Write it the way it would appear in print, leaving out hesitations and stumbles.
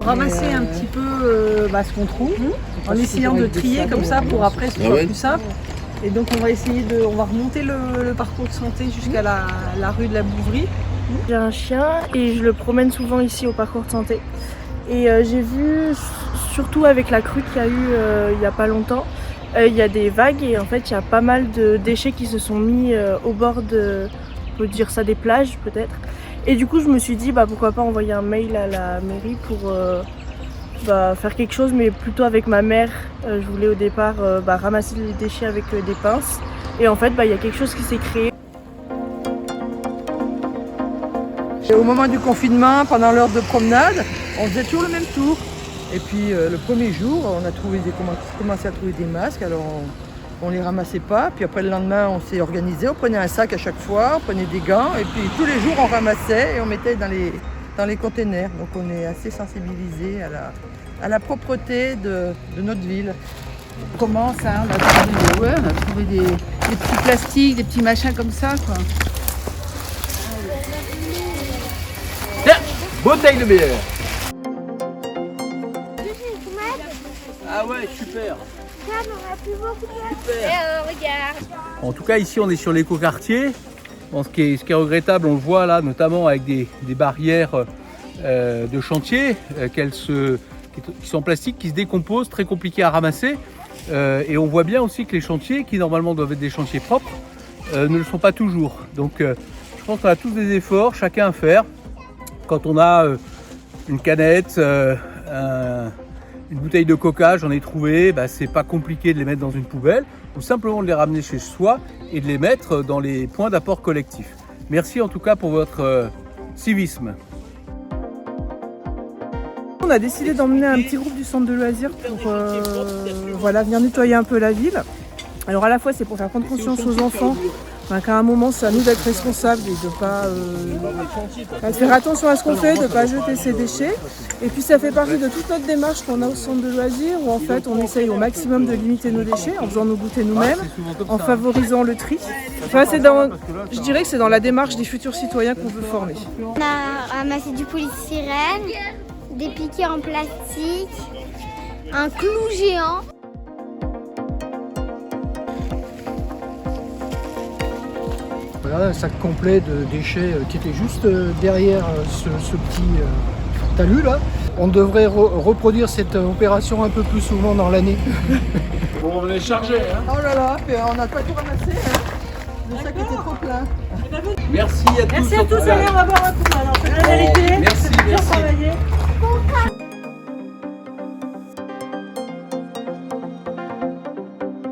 Ramasser un petit peu ce qu'on trouve, en essayant de trier comme ça pour après ce soit plus simple. Et donc on va remonter le parcours de santé jusqu'à la rue de la Bouverie. J'ai un chien et je le promène souvent ici au parcours de santé. Et j'ai vu, surtout avec la crue qu'il y a eu il n'y a pas longtemps, il y a des vagues et en fait il y a pas mal de déchets qui se sont mis au bord de, on peut dire ça, des plages peut-être. Et du coup je me suis dit pourquoi pas envoyer un mail à la mairie pour faire quelque chose, mais plutôt avec ma mère. Je voulais au départ ramasser les déchets avec des pinces. Et en fait il y a quelque chose qui s'est créé. Et au moment du confinement, pendant l'heure de promenade, on faisait toujours le même tour. Et puis le premier jour, on a commencé à trouver des masques, alors on les ramassait pas. Puis après le lendemain, on s'est organisé, on prenait un sac à chaque fois, on prenait des gants. Et puis tous les jours, on ramassait et on mettait dans les containers. Donc on est assez sensibilisé à la propreté de notre ville. On commence, on a trouvé des petits plastiques, des petits machins comme ça, quoi. Bouteille de bière. Ah ouais, super. En tout cas, ici, on est sur l'écoquartier. Bon, ce qui est regrettable, on le voit là, notamment avec des barrières de chantier qui sont en plastique, qui se décomposent, très compliquées à ramasser. Et on voit bien aussi que les chantiers, qui normalement doivent être des chantiers propres, ne le sont pas toujours. Donc, je pense qu'on a tous des efforts, chacun à faire. Quand on a une canette, une bouteille de coca, j'en ai trouvé, c'est pas compliqué de les mettre dans une poubelle ou simplement de les ramener chez soi et de les mettre dans les points d'apport collectif. Merci en tout cas pour votre civisme. On a décidé d'emmener un petit groupe du centre de loisirs pour venir nettoyer un peu la ville. Alors à la fois c'est pour faire prendre conscience aux enfants qu'à un moment c'est à nous d'être responsables et de pas faire attention à ce qu'on fait, de ne pas jeter ses déchets. Et puis ça fait partie de toute notre démarche qu'on a au centre de loisirs où en fait on essaye au maximum de limiter nos déchets en faisant nos goûters nous-mêmes, en favorisant le tri. Enfin, je dirais que c'est dans la démarche des futurs citoyens qu'on veut former. On a ramassé du polystyrène, des piquets en plastique, un clou géant. Voilà, un sac complet de déchets qui était juste derrière ce petit talus là. On devrait reproduire cette opération un peu plus souvent dans l'année. Bon, on est chargé. Oh là là, on n'a pas tout ramassé. Le sac était trop plein. Merci à tous. Merci à tous, allez, on va boire un coup.